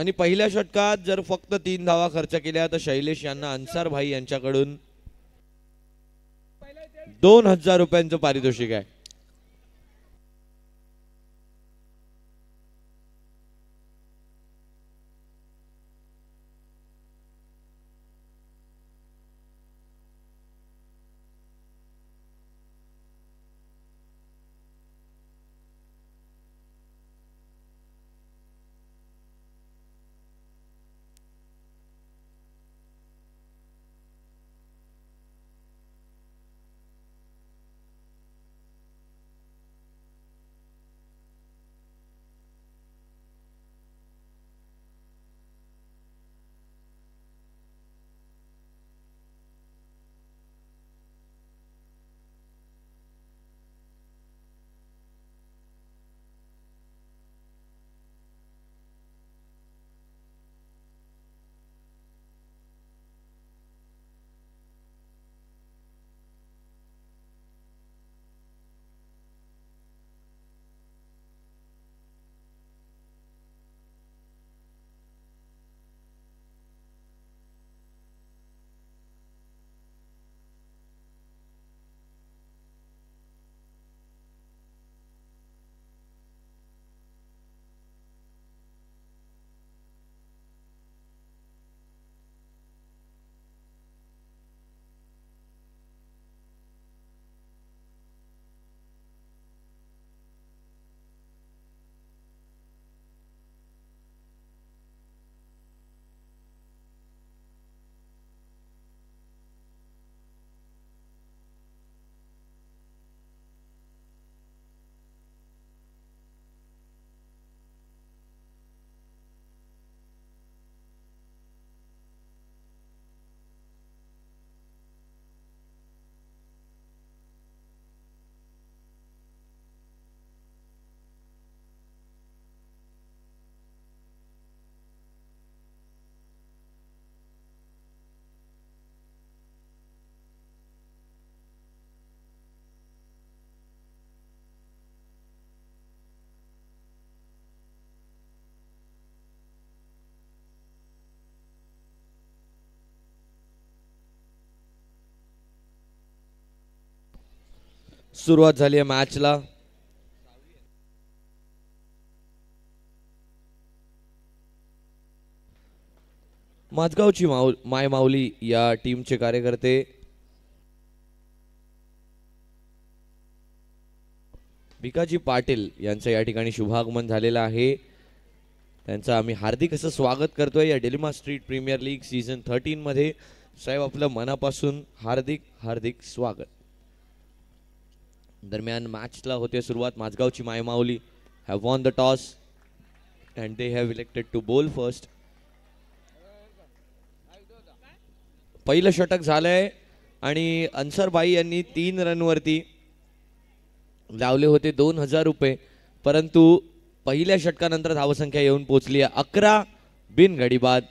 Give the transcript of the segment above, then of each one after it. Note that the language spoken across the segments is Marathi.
आणि पहिल्या षटकात जर फक्त 3 धावा खर्च केल्या तर शैलेश यांना अन्सार भाई यांच्याकडून 2000 रुपयांचं पारितोषिक आहे. सुरुवात झाली आहे मॅचला. माझगावची माय माऊली या टीमचे कार्यकर्ते भिकाजी पाटील यांचं या ठिकाणी शुभागमन झालेलं आहे. त्यांचं आम्ही हार्दिक असं स्वागत करतोय या dilemma street premier league season 13 मध्ये. साहेब आपलं मनापासून हार्दिक हार्दिक स्वागत. दरम्यान मॅचला होते सुरुवात. माझगावची माय माऊली have won the toss and they have elected to bowl first. पहिलं षटक झालंय आणि अन्सरबाई यांनी 3 रनवरती लावले होते 2000 रुपये, परंतु पहिल्या षटकानंतर धावसंख्या येऊन पोहोचली आहे 11 बिनगडी बाद.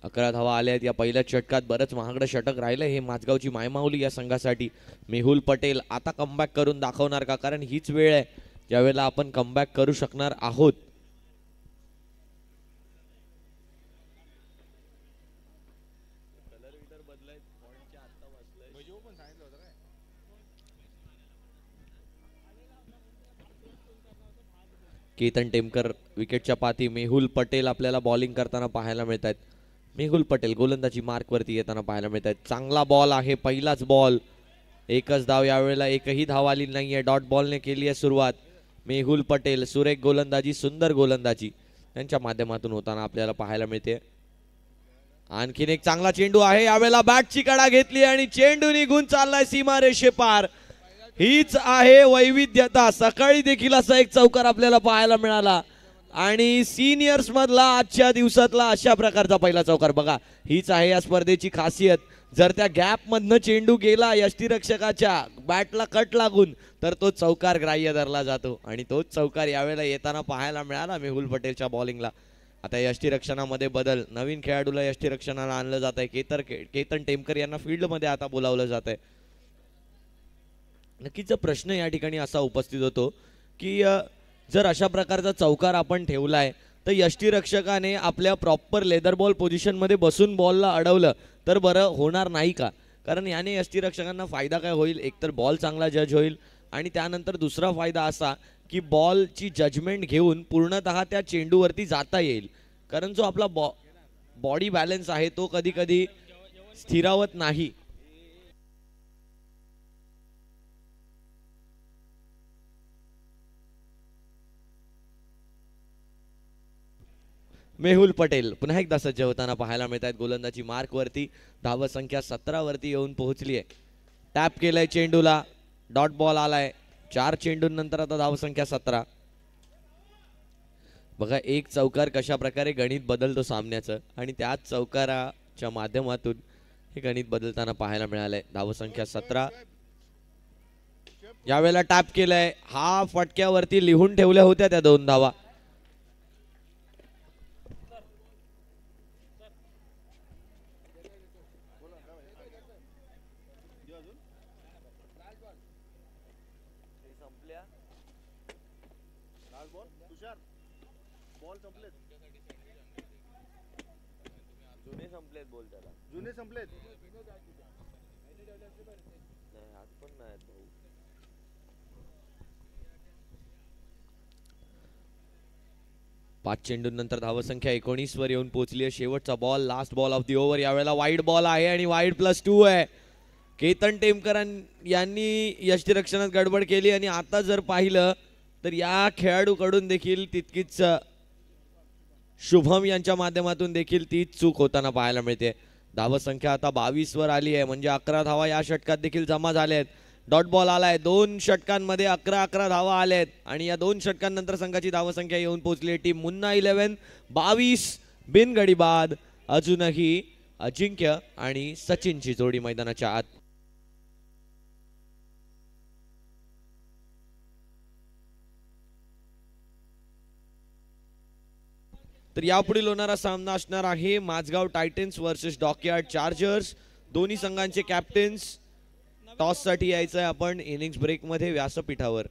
11 धावा आल्या आहेत या पहिल्याच षटकात. बरंच महागडं षटक राहिलं हे माझगावची मायमाऊली या संघासाठी. मेहुल पटेल आता कमबॅक करून दाखवणार का? कारण हीच वेळ आहे ज्यावेळेला आपण कमबॅक करू शकणार आहोत. केतन टेमकर विकेटच्या पाठी. मेहुल पटेल आपल्याला बॉलिंग करताना पाहायला मिळत आहेत. मेहुल पटेल गोलंदाजी मार्कवरती येताना पाहायला मिळत आहेत. चांगला बॉल आहे, पहिलाच बॉल. एकच धाव, यावेळेला एकही धाव आली नाहीये. डॉट बॉलने केली आहे सुरुवात. मेहुल पटेल सुरेख गोलंदाजी, सुंदर गोलंदाजी यांच्या माध्यमातून होताना आपल्याला पाहायला मिळते. आणखीन एक चांगला चेंडू आहे, यावेळेला बॅटची कडा घेतली आणि चेंडू निघून चाललाय सीमारेषे पार. हीच आहे वैविध्यता. सकाळी देखील असा एक चौकार आपल्याला पाहायला मिळाला आणि सिनियर्स मधला आजच्या दिवसातला अशा प्रकारचा पहिला चौकार. बघा, हीच आहे या स्पर्धेची खासियत. जर त्या गॅप मधनं चेंडू गेला यष्टीरक्षकाच्या बॅटला कट लागून तर तो चौकार ग्राह्य धरला जातो आणि तोच चौकार यावेळेला येताना पाहायला मिळाला मेहुल पटेलच्या बॉलिंगला. आता यष्टीरक्षणामध्ये बदल, नवीन खेळाडूला यष्टीरक्षणाला आणलं जात आहे. केतन टेमकर यांना फील्ड मध्ये आता बोलावलं जात आहे. नक्कीच प्रश्न या ठिकाणी असा उपस्थित होतो की जर अशा प्रकारचा चौकार आपण ठेवलाय तर यष्टीरक्षकाने आपल्या प्रॉपर लेदर बॉल पोझिशनमध्ये बसून बॉलला अडवलं तर बरं होणार नाही का? कारण याने यष्टीरक्षकांना फायदा काय होईल, एकतर बॉल चांगला जज होईल आणि त्यानंतर दुसरा फायदा असा की बॉलची जजमेंट घेऊन पूर्णतः त्या चेंडूवरती जाता येईल. कारण जो आपला बॉडी बॅलन्स आहे तो कधी कधी स्थिरावत नाही. मेहुल पटेल पुन्हा एकदा सज्ज होताना पाहायला मिळत आहेत. गोलंदाजी मार्क वरती धाव संख्या 17 वरती येऊन पोहोचली आहे. टॅप केलंय चेंडूला, डॉट बॉल आलाय. 4 चेंडूंनंतर आता धाव संख्या 17. बघा एक चौकार कशा प्रकारे गणित बदलतो सामन्याचं आणि त्याच चौकाराच्या माध्यमातून हे गणित बदलताना पाहायला मिळालंय. धाव संख्या 17. यावेळेला टॅप केलंय, हा फटक्यावरती लिहून ठेवल्या होत्या त्या 2 धावा. जुने संपलेत. 5 चेंडूंनंतर धावसंख्या 19 वर येऊन पोहोचली आहे. शेवटचा ball, last ball of the over. यावेळेला वाईड बॉल आहे आणि वाईड +2 आहे. केतन टेमकर यांनी यष्टीरक्षणात गडबड केली आणि आता जर पाहिलं तर या खेळाडूकडून देखील तितकीच शुभम यांच्या माध्यमातून देखील तीच चूक होताना पाहायला मिळते. धावसंख्या आता 22 वर आली आहे, म्हणजे 11 धावा या षटकात देखील जमा झाल्या आहेत. डॉट बॉल आलाय. 2 षटकांमध्ये 11 धावा आल्या आहेत आणि या 2 षटकांनंतर संघाची धावसंख्या येऊन पोहोचली. टीम मुन्ना 11 22 बिनगडी बाद. अजूनही अजिंक्य आणि सचिनची जोडी मैदानाच्या आत. तर यापुढील होणारा सामना असणार आहे Mazgaon Titans versus dockyard chargers. दोन्ही संघांचे कॅप्टन्स टॉस साठी यायचं आहे आपण इनिंग्स ब्रेक मध्ये व्यासपीठावर.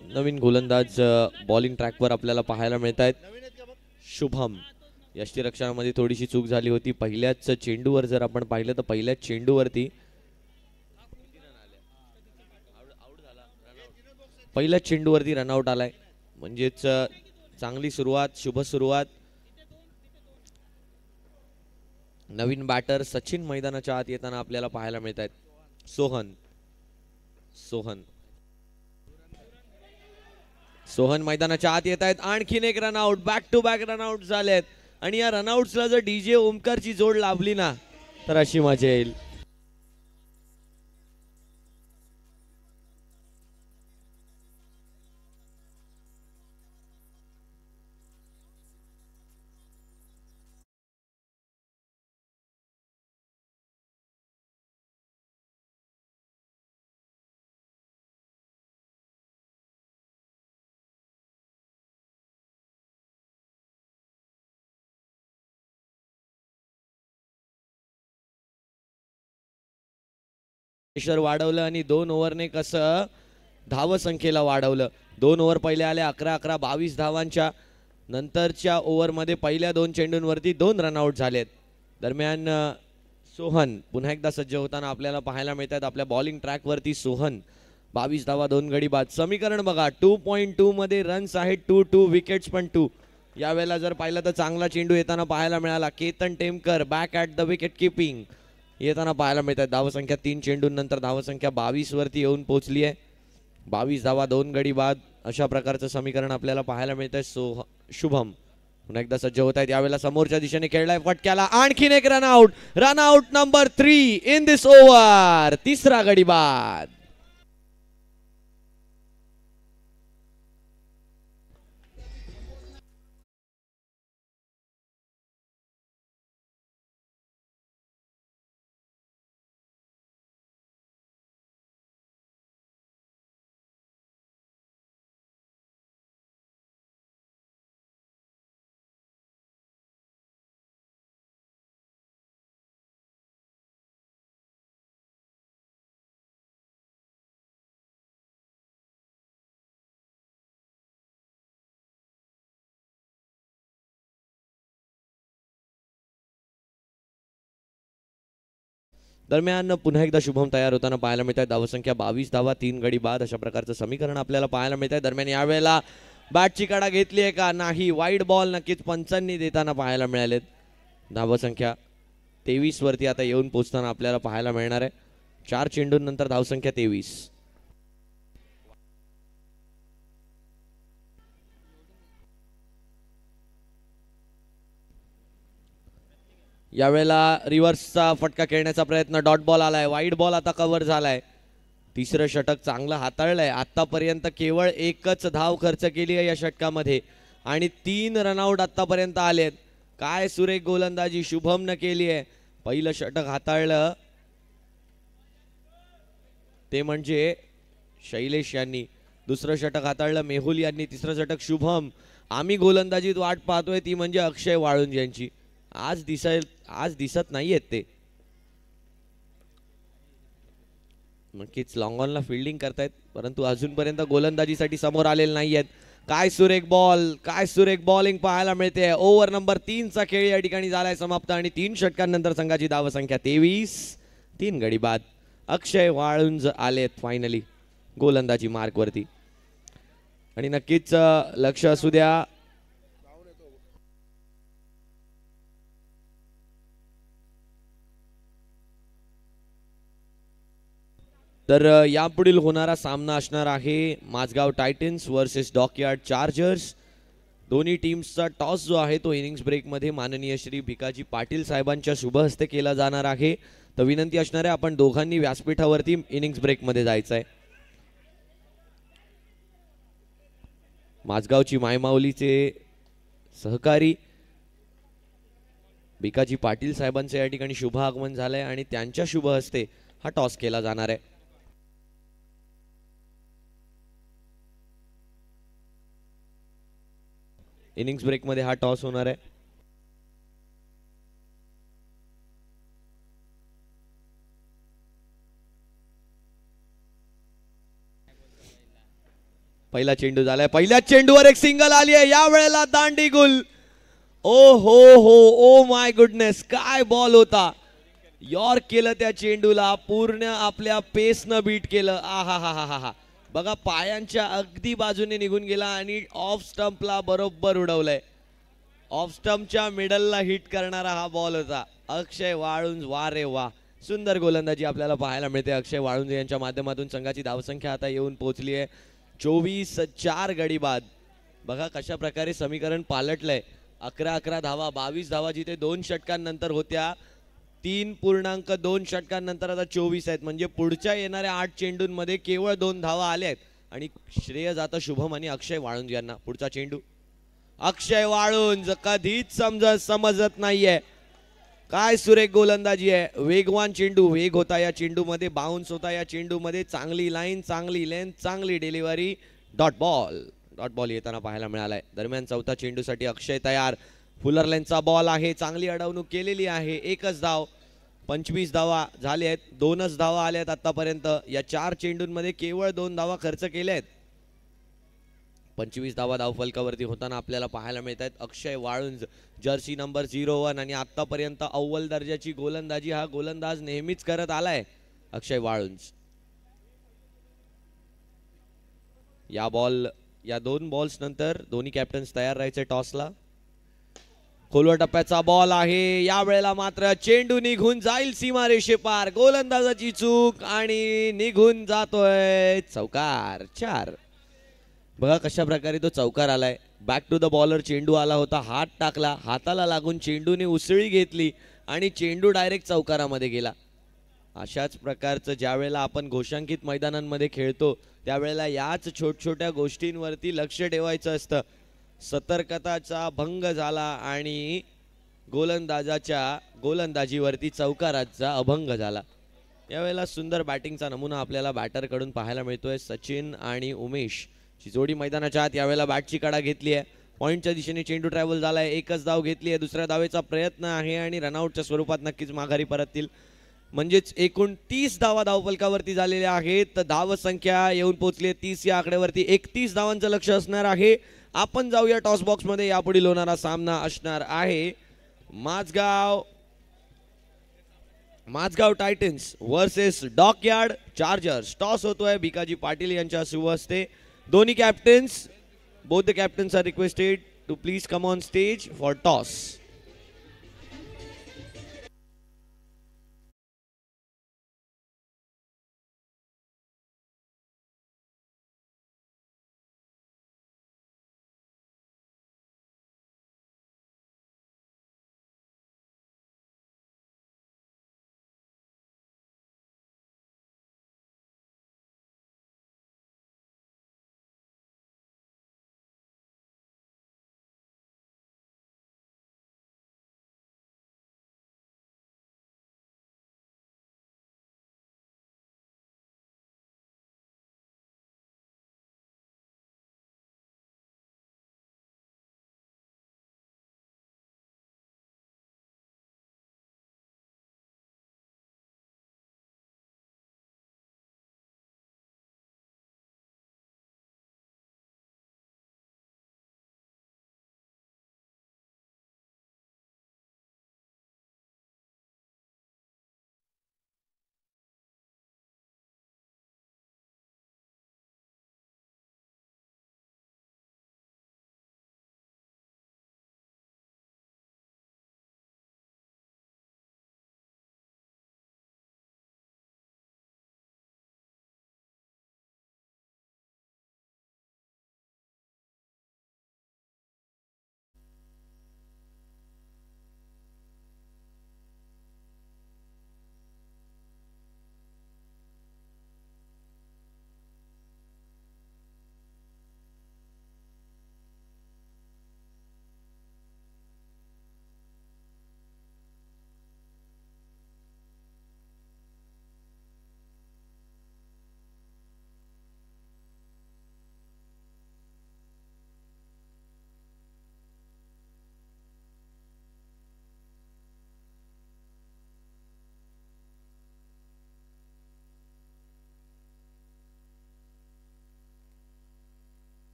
नवीन गोलंदाज बॉलिंग ट्रॅकवर आपल्याला पाहायला मिळत आहेत. शुभम. यष्टीरक्षणामध्ये थोडीशी चूक झाली होती. पहिल्याच चेंडूवर जर आपण पाहिलं तर पहिल्याच चेंडूवरती रनआउट आलाय. म्हणजेच चांगली सुरुवात, शुभ सुरुवात. नवीन बॅटर सचिन मैदानाच्या आत येताना आपल्याला पाहायला मिळत आहेत. सोहन मैदानाच्या आत येत आहेत. आणखीन एक run out. Back to back run out झालेत आणि या रनआउट्सला जर डीजे ओमकारची जोड लाभली ना तर अशी मजा येईल. प्रेशर वाढवलं आणि 2 ओव्हरने कसं धावसंख्येला वाढवलं. 2 ओव्हर पहिले आले 11-11 22 धावांच्या. नंतरच्या ओव्हरमध्ये पहिल्या 2 चेंडूंवरती 2 रनआउट झालेत. दरम्यान सोहन पुन्हा एकदा सज्ज होताना आपल्याला पाहायला मिळतात. आपल्या बॉलिंग ट्रॅकवरती सोहन 22 धावा 2 गडी बाद. समीकरण बघा 2.2 मध्ये रन्स आहेत 2 विकेट्स पण 2. यावेळेला जर पाहिलं तर चांगला चेंडू येताना पाहायला मिळाला. Ketan Temkar back at the wicket keeping येताना पाहायला मिळतात. धावसंख्या 3 चेंडूंनंतर धावसंख्या 22 वरती येऊन पोहोचली आहे. 22 धावा 2 गडी बाद अशा प्रकारचं समीकरण आपल्याला पाहायला मिळत आहे. शुभम पुन्हा एकदा सज्ज होत आहेत. यावेळेला समोरच्या दिशेने खेळलाय फटक्याला. आणखीन एक run out number 3 in this over. 3रा गडी बाद. दरम्यान पुन्हा एकदा शुभम तयार होताना पाहायला मिळत आहे. धावसंख्या 22 धावा 3 गडी बाद अशा प्रकारचं समीकरण आपल्याला पाहायला मिळत आहे. दरम्यान यावेळेला बॅटची कडा घेतली आहे का नाही, वाईड बॉल नक्कीच पंचांनी देताना पाहायला मिळालेत. धावसंख्या 23 वरती आता येऊन पोहोचताना आपल्याला पाहायला मिळणार आहे. 4 चेंडूंनंतर धावसंख्या 23. यावेळेला रिव्हर्सचा फटका खेळण्याचा प्रयत्न, डॉट बॉल आलाय, वाईड बॉल आता कव्हर झालाय. तिसरं षटक चांगलं हाताळलंय. आतापर्यंत केवळ एकच धाव खर्च केली आहे या षटकामध्ये आणि 3 रनआउट आतापर्यंत आलेत. काय सुरेख गोलंदाजी शुभमनं केली आहे. पहिलं षटक हाताळलं ते म्हणजे शैलेश यांनी, दुसरं षटक हाताळलं मेहुल यांनी, तिसरं षटक शुभम. आम्ही गोलंदाजीत वाट पाहतोय ती म्हणजे अक्षय वाळुंज यांची. आज दिसत नाहीयेत ते. नक्कीच लॉंग ऑनला फिल्डिंग करतायत परंतु अजूनपर्यंत गोलंदाजीसाठी समोर आलेले नाहीयेत. काय सुरेख बॉल, काय सुरेख बॉलिंग पाहायला मिळते. ओव्हर नंबर 3 चा खेळ या ठिकाणी झालाय समाप्त आणि 3 षटकांनंतर संघाची धावसंख्या 23, 3 गडी बाद. अक्षय वाळुंज आलेत फायनली गोलंदाजी मार्क वरती आणि नक्कीच लक्ष असू द्या. तर यापुढील होणारा सामना असणार आहे Mazgaon Titans versus dockyard chargers. दोन्ही टीम्सचा टॉस जो आहे तो इनिंग्स ब्रेकमध्ये माननीय श्री भिकाजी पाटील साहेबांच्या शुभ हस्ते केला जाणार आहे. तर विनंती असणार आहे आपण दोघांनी व्यासपीठावरती इनिंग्स ब्रेकमध्ये जायचं आहे. माझगावची मायमाऊलीचे सहकारी भिकाजी पाटील साहेबांचे या ठिकाणी शुभ आगमन झालंय आणि त्यांच्या शुभ हस्ते हा टॉस केला जाणार आहे. इनिंग्स ब्रेक मध्ये हा टॉस होणार आहे. पहिला चेंडू झालाय, पहिल्या चेंडूवर एक सिंगल आली आहे. या वेळेला दांडी गुल. ओ हो हो, ओ माय गुडनेस, काय बॉल होता. यॉर्क केलं त्या चेंडूला, पूर्ण आपल्या पेसनं बीट केलं. आहा हा हा हा, बघा पायांच्या अगदी बाजूने निघून गेला आणि ऑफ स्टंपला बरोबर उडवलंय. ऑफ स्टंपच्या मिडलला हिट करणारा हा बॉल होता. अक्षय वाळुंज, वा रे वा, सुंदर गोलंदाजी आपल्याला पाहायला मिळते अक्षय वाळुंज यांच्या माध्यमातून. संघाची धावसंख्या आता येऊन पोहोचली आहे 24, 4 गडी बाद. बघा कशा प्रकारे समीकरण पालटलंय. 11 धावा, 22 धावा जिथे 2 षटकांनंतर होत्या, 3.2 षटकांनंतर आता 24 आहेत. म्हणजे पुढच्या येणाऱ्या 8 चेंडूंमध्ये केवळ 2 धावा आल्या आहेत आणि श्रेय जातं शुभम आणि अक्षय वाळुंज यांना. पुढचा चेंडू, अक्षय वाळुंज कधीच समजत नाहीये. काय सुरेख गोलंदाजी आहे. वेगवान चेंडू, वेग होता या चेंडूमध्ये, बाउन्स होता या चेंडूमध्ये, चांगली लाईन, चांगली लेंथ, चांगली डिलिव्हरी, डॉट बॉल येताना पाहायला मिळालाय. दरम्यान चौथा चेंडूसाठी अक्षय तयार. फुलर लेनचा बॉल आहे, चांगली अडवणूक केलेली आहे. एकच धाव, 25 धावा झाले आहेत, 2च धावा आल्या आहेत आतापर्यंत. या 4 चेंडूंमध्ये केवळ 2 धावा खर्च केल्या आहेत. 25 धावा धावफलकावरती होताना आपल्याला पाहायला मिळत आहेत. अक्षय वाळुंज, जर्सी नंबर 01 आणि आतापर्यंत अव्वल दर्जाची गोलंदाजी हा गोलंदाज नेहमीच करत आलाय अक्षय वाळुंज. या 2 बॉल्स नंतर दोन्ही कॅप्टन्स तयार राहायचे टॉसला. खोलवर टप्प्याचा बॉल आहे. या वेळेला मात्र चेंडू निघून जाईल सीमारेषे पार. गोलंदाजाची चूक आणि निघून जातोय चौकार. 4. बघा कशा प्रकारे तो चौकार आलाय. बॅक टू द बॉलर चेंडू आला होता, हात टाकला, हाताला लागून चेंडूने उसळी घेतली आणि चेंडू डायरेक्ट चौकारामध्ये गेला. अशाच प्रकारचं ज्या वेळेला आपण घोषांकित मैदानांमध्ये खेळतो त्यावेळेला याच छोट्या गोष्टींवरती लक्ष ठेवायचं असतं. सतर्कताचा भंग झाला आणि गोलंदाजाच्या गोलंदाजीवरती चौकाराचा अभंग झाला. यावेळेला सुंदर बॅटिंगचा नमुना आपल्याला बॅटरकडून पाहायला मिळतोय. सचिन आणि उमेश ची जोडी मैदानाच्या आत यावेळेला बॅटची कडा घेतली आहे. पॉइंटच्या दिशेने चेंडू ट्रॅव्हल झालाय. एकच धाव घेतली आहे, दुसऱ्या धावेचा प्रयत्न आहे आणि रनआउटच्या स्वरूपात नक्कीच माघारी परततील. म्हणजेच एकूण 30 धावा धावफलकावरती झालेल्या आहेत. तर धावसंख्या येऊन पोहोचली 30 या आकड्यावरती. 31 धावांचं लक्ष असणार आहे. आपण जाऊया टॉस बॉक्स मध्ये. यापुढील होणारा सामना असणार आहे Mazgaon Mazgaon Titans versus dockyard chargers. Toss होतोय भिकाजी पाटील यांच्या शुभ हस्ते. दोन्ही captains, both the captains are requested to please come on stage for toss.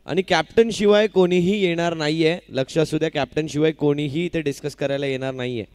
आणि कॅप्टन शिवाय कोणीही येणार नाहीये. लक्ष असू द्या, कॅप्टन शिवाय कोणीही इथे डिस्कस करायला येणार नाहीये.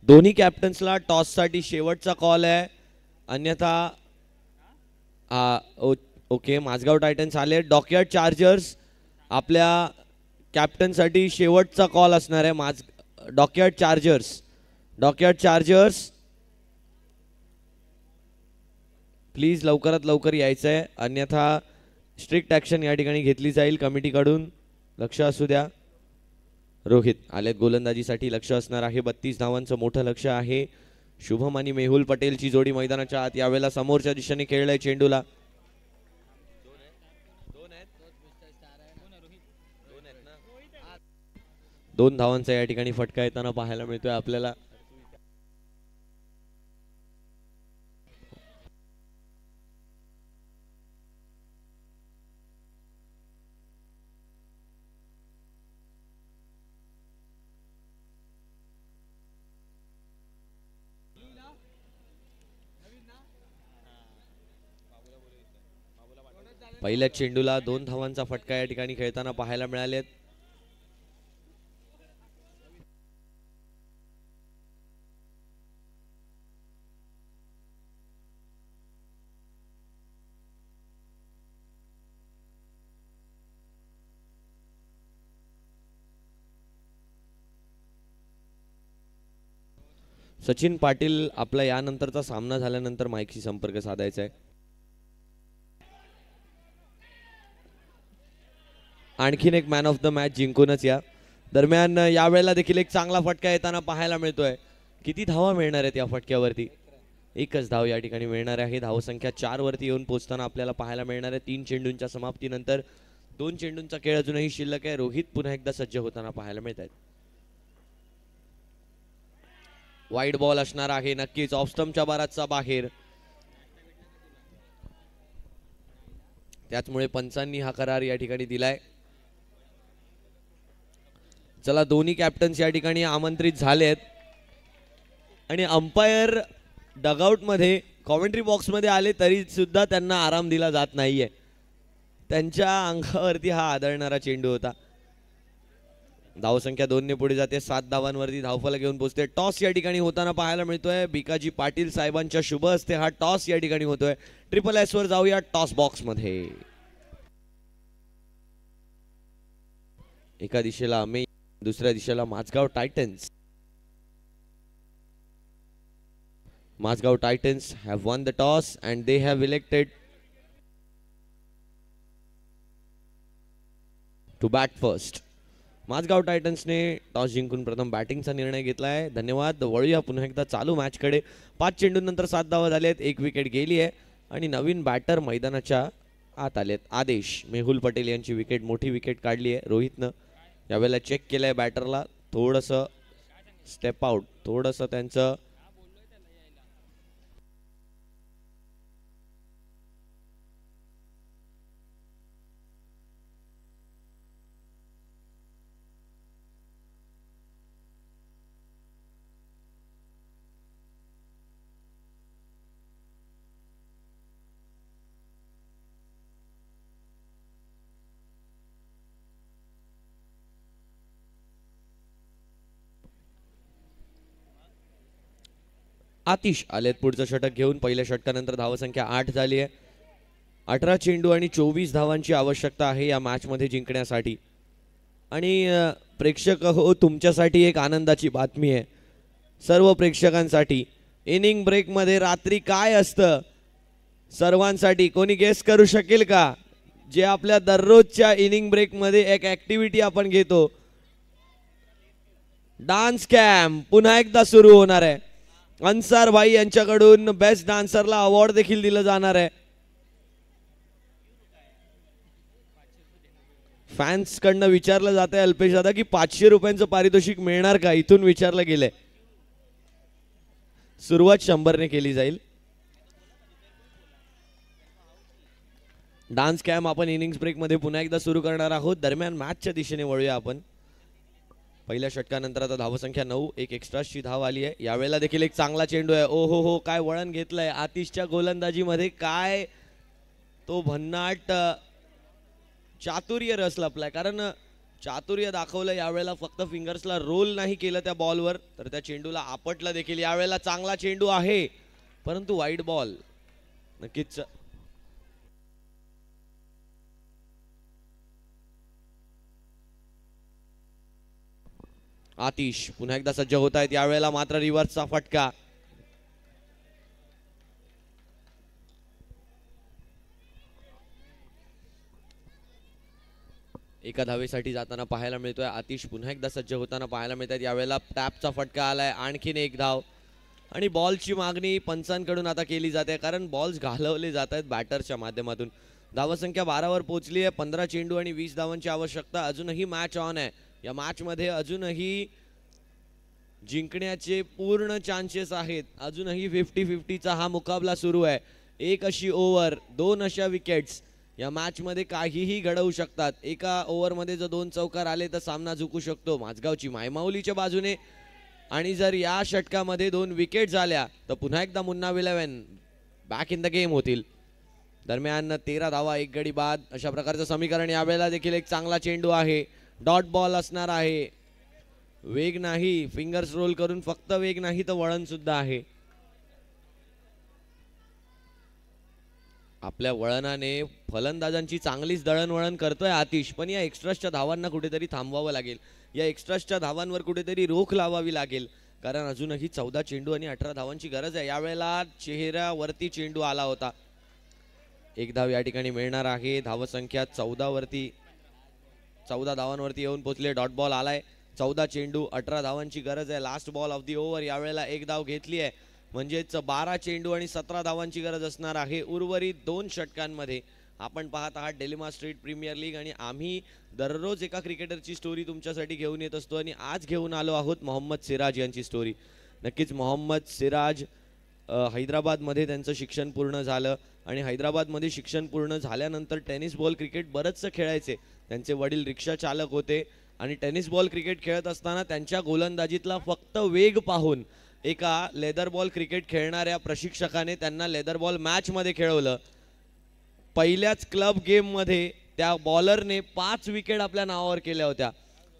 दोन्ही कॅप्टन्सला टॉस साठी शेवटचा कॉल आहे. अन्यथा ओके, माझगाव टायटन्स आले. डॉकयार्ड चार्जर्स आपल्या कॅप्टन साठी शेवटचा कॉल असणार आहे. डॉकयार्ड चार्जर्स प्लीज लवकरात लवकर यायचं आहे, अन्यथा स्ट्रिक्ट ऍक्शन या ठिकाणी घेतली जाईल कमिटीकडून. लक्ष असू द्या. रोहित आलेत गोलंदाजीसाठी. लक्ष असणार आहे 32 धावांचं मोठं लक्ष आहे. शुभम आणि मेहुल पटेलची जोडी मैदानाच्या आत यावेळेला समोरच्या दिशेने खेळलाय चेंडूला. 2 धावांचा या ठिकाणी फटका येताना पाहायला मिळतोय आपल्याला. पहिल्या चेंडूला 2 धावांचा फटका या ठिकाणी खेळताना पाहायला मिळाले. सचिन पाटील आपला यानंतरचा सामना झाल्यानंतर माईकशी संपर्क साधायचा आहे. आणखीन एक मॅन ऑफ द मॅच जिंकूनच या. दरम्यान यावेळेला देखील एक चांगला फटका येताना पाहायला मिळतोय. किती धावा मिळणार आहेत या फटक्यावरती? एकच धाव या ठिकाणी मिळणार आहे. धावसंख्या 4 वरती येऊन पोहोचताना आपल्याला पाहायला मिळणार आहे. 3 चेंडूंच्या समाप्तीनंतर 2 चेंडूंचा खेळ अजूनही शिल्लक आहे. रोहित पुन्हा एकदा सज्ज होताना पाहायला मिळत आहेत. वाईड बॉल असणार आहे नक्कीच ऑफ स्टंपच्या बाराचा बाहेर. त्याचमुळे पंचांनी हा करार या ठिकाणी दिलाय. चला दोन्ही कॅप्टन्स या ठिकाणी आमंत्रित झालेत आणि अंपायर डगआउट मध्ये कॉमेंट्री बॉक्स मध्ये आले तरी सुद्धा त्यांना आराम दिला जात नाहीये. त्यांच्या अंगावरती हा आदळणारा चेंडू होता. धावसंख्या 2 ने पुढे जाते. 7 धावांवरती धावफलक घेऊन पोहोचते. टॉस या ठिकाणी होताना पाहायला मिळतोय. भिकाजी पाटील साहेबांच्या शुभ हस्ते हा टॉस या ठिकाणी होतोय. ट्रिपल एस वर जाऊया टॉस बॉक्स मध्ये. एका दिशेला अमे, दुसऱ्या दिशेला Mazgaon titans. Mazgaon titans have won the toss and they have elected to bat first. Mazagaon टायटन्सने टॉस जिंकून प्रथम बॅटिंगचा निर्णय घेतलाय. धन्यवाद. वळूया पुन्हा एकदा चालू मॅच कडे. 5 चेंडूंनंतर 7 धावा झाल्या आहेत. 1 विकेट गेली आहे आणि नवीन बॅटर मैदानाच्या आत आलेत. आदेश मेहुल पटेल यांची विकेट, मोठी विकेट काढली आहे रोहितनं. यावेळेला चेक केलंय बॅटरला, थोडंसं स्टेप आउट, थोडंसं त्यांचं आतिश आलेत पुढचं षटक घेऊन. पहिल्या षटकानंतर धावसंख्या 8 झाली आहे. 18 चेंडू आणि 24 धावांची आवश्यकता आहे या मॅच मध्ये जिंकण्यासाठी. आणि प्रेक्षक हो, तुमच्यासाठी एक आनंदाची बातमी आहे सर्व प्रेक्षकांसाठी. इनिंग ब्रेक मध्ये रात्री काय असतं सर्वांसाठी कोणी गेस करू शकेल का? जे आपल्या दररोजच्या इनिंग ब्रेक मध्ये एक ऍक्टिव्हिटी आपण घेतो, डान्स कॅम्प पुन्हा एकदा सुरू होणार आहे. अन्सार भाई यांच्याकडून बेस्ट डान्सरला अवॉर्ड देखील दिलं जाणार आहे. फॅन्स कडनं विचारलं जात आहे अल्पेश दादा की 500 रुपयांचं पारितोषिक मिळणार का? इथून विचारलं गेलंय. सुरुवात 100 ने केली जाईल. डान्स कॅम्प आपण इनिंग्स ब्रेक मध्ये पुन्हा एकदा सुरू करणार आहोत. दरम्यान मॅचच्या दिशेने वळूया आपण. पहिल्या षटकानंतर आता धावसंख्या 9, एक एक्स्ट्राची धाव आली आहे. यावेळेला देखील एक चांगला चेंडू आहे. ओ हो, काय वळण घेतलंय आतिशच्या गोलंदाजीमध्ये, काय तो भन्नाट चातुर्य रस लपलाय. कारण चातुर्य दाखवलं यावेळेला, फक्त फिंगर्सला रोल नाही केलं त्या बॉलवर, तर त्या चेंडूला आपटलं देखील. यावेळेला चांगला चेंडू आहे परंतु वाईड बॉल. नक्कीच आतिश पुन्हा एकदा सज्ज होत आहेत. यावेळेला मात्र रिव्हर्सचा फटका. एका धावेसाठी जाताना पाहायला मिळतोय. आतिश पुन्हा एकदा सज्ज होताना पाहायला मिळत आहेत. यावेळेला टॅपचा फटका आलाय. आणखीन एक धाव आणि बॉलची मागणी पंचांकडून आता केली जाते, कारण बॉल्स घालवले जात आहेत बॅटरच्या माध्यमातून. धावसंख्या 12 वर पोहोचली आहे. 15 चेंडू आणि 20 धावांची आवश्यकता. अजूनही मॅच ऑन आहे. या मॅच मध्ये अजूनही जिंकण्याचे पूर्ण चान्सेस आहेत. अजूनही 50-50चा हा मुकाबला सुरू आहे. 1 अशी ओव्हर, 2 अशा विकेट्स. या मॅच मध्ये काहीही घडवू शकतात. एका ओव्हर मध्ये जर 2 चौकार आले तर सामना जिंकू शकतो माझगावची मायमाऊलीच्या बाजूने. आणि जर या षटकामध्ये 2 विकेट झाल्या तर पुन्हा एकदा Munna 11 back in the game होतील. दरम्यान 13 धावा 1 गडी बाद अशा प्रकारचं समीकरण. यावेळेला देखील एक चांगला चेंडू आहे, डॉट बॉल असणार आहे. वेग नाही, फिंगर्स रोल करून फक्त वेग नाही तर वळण सुद्धा आहे. आपल्या वळणाने फलंदाजांची चांगलीच दळणवळण करतोय आतिश, पण या एक्स्ट्राच्या धावांना कुठेतरी थांबवावं लागेल. या एक्स्ट्राच्या धावांवर कुठेतरी रोख लावावी लागेल, कारण अजूनही 14 चेंडू आणि 18 धावांची गरज आहे. यावेळेला चेहऱ्यावरती चेंडू आला होता. एक धाव या ठिकाणी मिळणार आहे. धावसंख्या 14 वरती, 14 धावांवरती येऊन पोहोचले. डॉट बॉल आलाय. 14 चेंडू 18 धावांची गरज आहे. Last ball of the over. यावेळेला एक धाव घेतली आहे, म्हणजेच 12 चेंडू आणि 17 धावांची गरज असणार आहे उर्वरित 2 षटकांमध्ये. आपण पाहत आहात डेलिमा स्ट्रीट प्रीमियर लीग आणि आम्ही दररोज एका क्रिकेटरची स्टोरी तुमच्यासाठी घेऊन येत असतो आणि आज घेऊन आलो आहोत मोहम्मद सिराज यांची स्टोरी. नक्कीच मोहम्मद सिराज हैदराबादमध्ये त्यांचं शिक्षण पूर्ण झालं आणि हैदराबादमध्ये शिक्षण पूर्ण झाल्यानंतर टेनिस बॉल क्रिकेट बरंचसं खेळायचे. त्यांचे वडील रिक्षा चालक होते आणि टेनिस बॉल क्रिकेट खेळत असताना त्यांच्या गोलंदाजीतला फक्त वेग पाहून एका लेदर बॉल क्रिकेट खेळणाऱ्या प्रशिक्षकाने त्यांना लेदर बॉल मॅचमध्ये खेळवलं. पहिल्याच क्लब गेममध्ये त्या बॉलरने 5 विकेट आपल्या नावावर केल्या होत्या.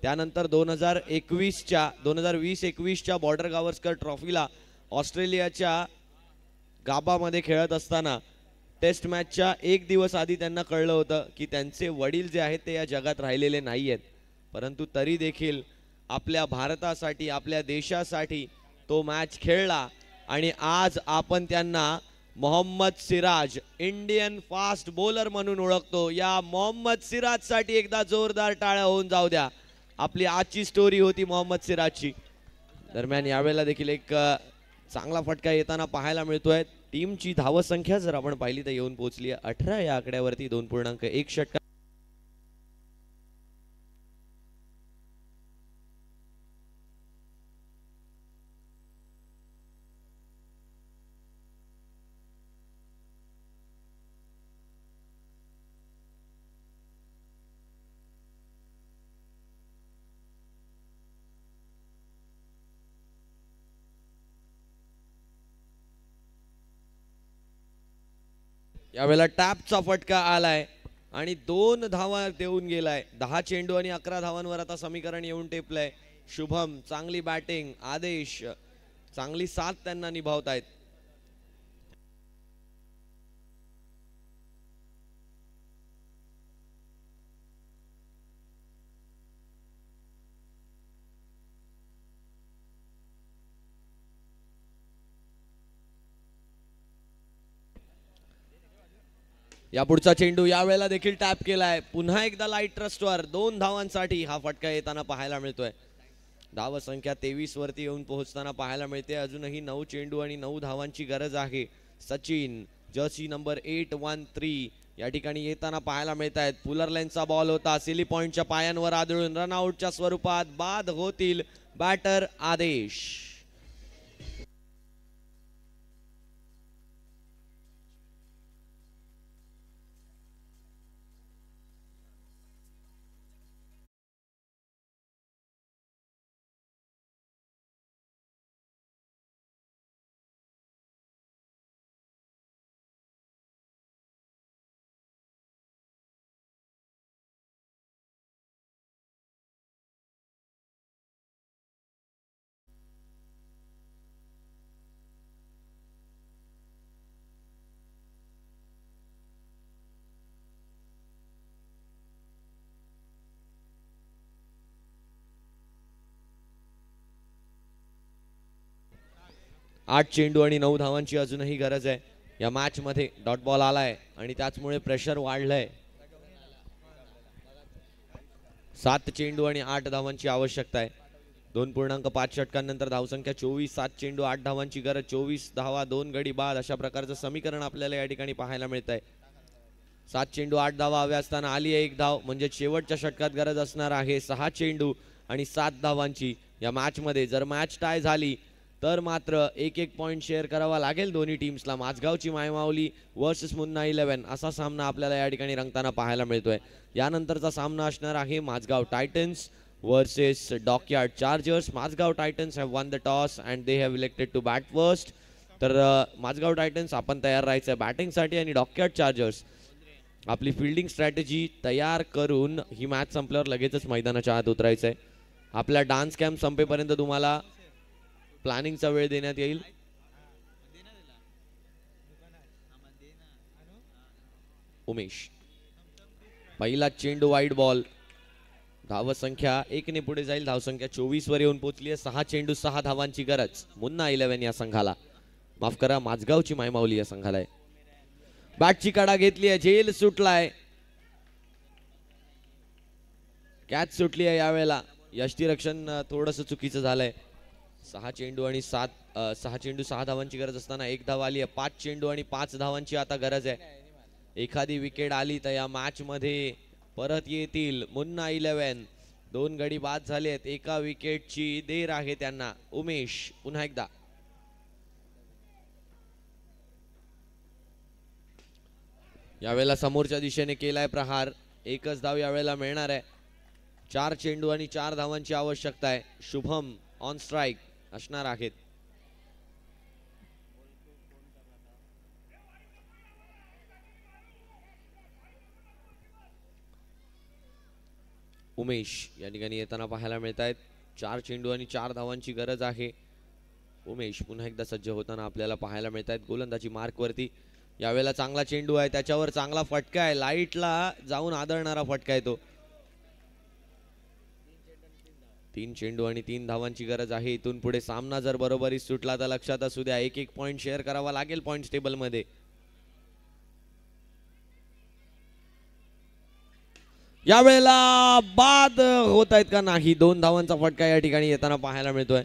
त्यानंतर 2020-21च्या बॉर्डर गावस्कर ट्रॉफीला ऑस्ट्रेलियाच्या गाबामध्ये खेळत असताना टेस्ट मॅचच्या 1 दिवस आधी त्यांना कळलं होतं की त्यांचे वडील जे आहेत ते या जगात राहिलेले नाही आहेत, परंतु तरी देखील आपल्या भारतासाठी, आपल्या देशासाठी तो मॅच खेळला आणि आज आपण त्यांना Mohammed Siraj, Indian fast bowler म्हणून ओळखतो. या मोहम्मद सिराजसाठी एकदा जोरदार टाळ्या होऊन जाऊ द्या. आपली आजची स्टोरी होती मोहम्मद सिराजची. दरम्यान यावेळेला देखील एक चांगला फटका येताना पाहायला मिळतोय. टीमची धावसंख्या जर आपण पाहिली तर येऊन पोहोचली आहे 18 या आकड्यावरती. 2.1 षटका. यावेळेला टॅपचा फटका आलाय आणि 2 धावा देऊन गेलाय. 10 चेंडू आणि 11 धावांवर आता समीकरण येऊन टेपलंय. शुभम चांगली बॅटिंग, आदेश चांगली साथ त्यांना निभावतायत. या पुढचा चेंडू यावेळेला देखील टॅप केलाय. पुन्हा एकदा लाईट ट्रस्टवर 2 धावांसाठी हा फटका येताना पाहायला मिळतोय. धाव संख्या 23 वरती येऊन पोहोचताना पाहायला मिळते. अजूनही 9 चेंडू आणि 9 धावांची गरज आहे. सचिन जर्सी नंबर 813 या ठिकाणी येताना पाहायला मिळत आहेत. पुलर लाईनचा बॉल होता, सिली पॉइंटच्या पायांवर आदळून रनआउटच्या स्वरूपात बाद होतील बॅटर आदेश. 8 चेंडू आणि 9 धावांची अजूनही गरज आहे या मॅच मध्ये. डॉट बॉल आलाय आणि त्याचमुळे प्रेशर वाढलंय. 7 चेंडू आणि 8 धावांची आवश्यकता आहे. 2.5 षटकांनंतर धावसंख्या 24. 7 चेंडू 8 धावांची गरज. 24 धावा 2 गडी बाद अशा प्रकारचं समीकरण आपल्याला या ठिकाणी पाहायला मिळत आहे. 7 चेंडू 8 धावा हव्या असताना आली आहे 1 धाव, म्हणजे शेवटच्या षटकात गरज असणार आहे 6 चेंडू आणि 7 धावांची या मॅच मध्ये. जर मॅच टाय झाली तर मात्र 1-1 पॉइंट शेअर करावा लागेल दोन्ही टीम्सला. माझगावची मायमावली वर्सेस मुन्ना 11 असा सामना आपल्याला या ठिकाणी रंगताना पाहायला मिळतोय. यानंतरचा सामना असणार आहे Mazgaon Titans versus dockyard chargers. Mazgaon titans have won the toss and they have elected to bat first. तर माझगाव टायटन्स आपण तयार राहायचं आहे बॅटिंगसाठी आणि डॉकयार्ड चार्जर्स आपली फिल्डिंग स्ट्रॅटेजी तयार करून ही मॅच संपल्यावर लगेचच मैदानाच्या आत उतरायचं आहे. आपला डान्स कॅम्प संपेपर्यंत तुम्हाला प्लॅनिंगचा वेळ देण्यात येईल. उमेश पहिला चेंडू वाईड बॉल. धावसंख्या 1 ने पुढे जाईल. धावसंख्या 24 वर येऊन पोहोचली आहे. 6 चेंडू 6 धावांची गरज मुन्ना 11 या संघाला. माफ करा माझगावची मायमावली या संघाला आहे. बॅटची कडा घेतली आहे. झेल सुटलाय. कॅच सुटली आहे यावेळेला. यष्टीरक्षण थोडंसं चुकीचं झालंय. 6 चेंडू आणि 6 धावांची गरज असताना 1 धाव आली आहे. 5 चेंडू आणि 5 धावांची आता गरज आहे. एखादी विकेट आली तर या मॅच मध्ये परत येतील मुन्ना 11. 2 गडी बाद झाले आहेत. एका विकेटची देर आहे त्यांना. उमेश पुन्हा एकदा यावेळेला समोरच्या दिशेने केलाय प्रहार. एकच धाव यावेळेला मिळणार आहे. 4 चेंडू आणि 4 धावांची आवश्यकता आहे. शुभम ऑन स्ट्राइक असणार आहेत. उमेश या ठिकाणी येताना पाहायला मिळत आहेत. 4 चेंडू आणि 4 धावांची गरज आहे. उमेश पुन्हा एकदा सज्ज होताना आपल्याला पाहायला मिळत आहेत. गोलंदाजी मार्क वरती. यावेळेला चांगला चेंडू आहे. त्याच्यावर चांगला फटका आहे. लाईटला जाऊन आदळणारा फटका आहे तो. 3 चेंडू आणि 3 धावांची गरज आहे. इथून पुढे सामना जर बरोबरी सुटला तर लक्षात असू द्या 1-1 पॉइंट शेअर करावा लागेल पॉइंट टेबल मध्ये. यावेळेला बाद होत आहेत का नाही. 2 धावांचा फटका या ठिकाणी येताना पाहायला मिळतोय.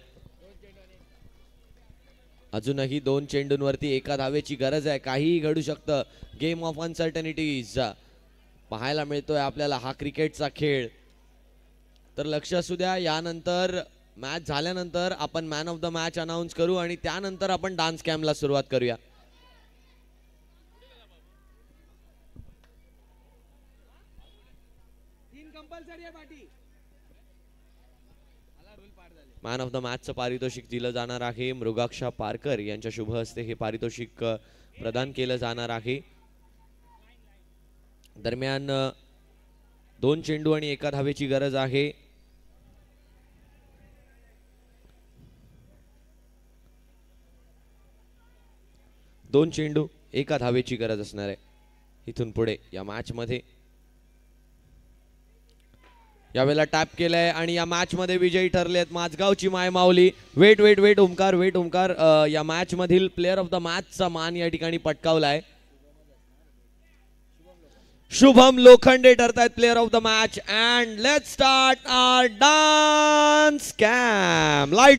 अजूनही 2 चेंडूंवरती 1 धावेची गरज आहे. काहीही घडू शकतं. गेम ऑफ अनसर्टनिटीज पाहायला मिळतोय आपल्याला हा क्रिकेटचा खेळ. तर लक्ष असू द्या यानंतर मॅच झाल्यानंतर आपण man of the match announce करू आणि त्यानंतर आपण डान्स कॅम्पला सुरुवात करूया. मॅन ऑफ द मॅचचं पारितोषिक दिलं जाणार आहे. मृगाक्षा पारकर यांच्या शुभ हस्ते हे पारितोषिक प्रदान केलं जाणार आहे. दरम्यान 2 चेंडू आणि 1 धावेची गरज आहे. दोन चेंडू 1 धावेची गरज असणार आहे इथून पुढे या मॅच मध्ये. यावेळेला टॅप केलंय आणि या मॅच मध्ये विजयी ठरलेत माझगावची मायमावली. वेट ओमकार या मॅच मधील प्लेअर ऑफ द मॅचचा मान या ठिकाणी पटकावलाय. शुभम लोखंडे ठरतायत player of the match. And let's start our dance camp. लाईट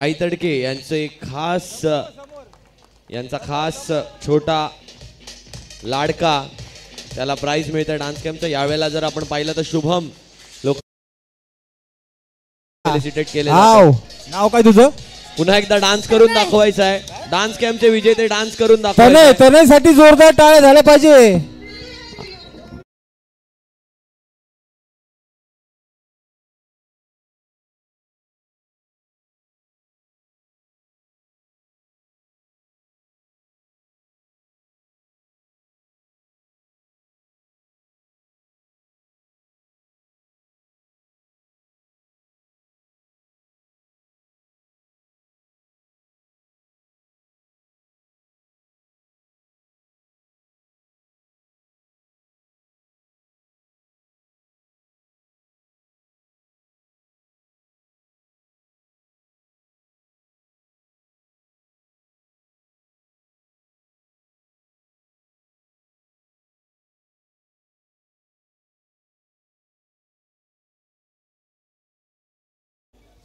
आई तडके यांचे खास यांचा खास छोटा लाडका त्याला प्राइज मिळतं डान्स कॅम्पचं. यावेळेला जर आपण पाहिलं तर शुभम लोक फेलिसिटेट केले जातात. नाव काय तुझं? पुन्हा एकदा डान्स करून दाखवायचा आहे. डान्स कॅम्पचे विजेते डान्स करून दाखवायचे. तनयसाठी जोरदार टाळ्या झाल्या पाहिजे.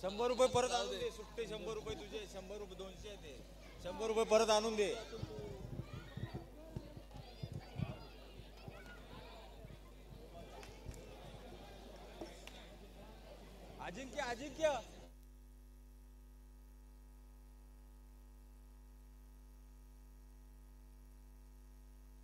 ₹100 परत आणून दे. सुट्टे ₹100 तुझे. ₹100 200 ते ₹100 परत आणून दे. अजिंक्य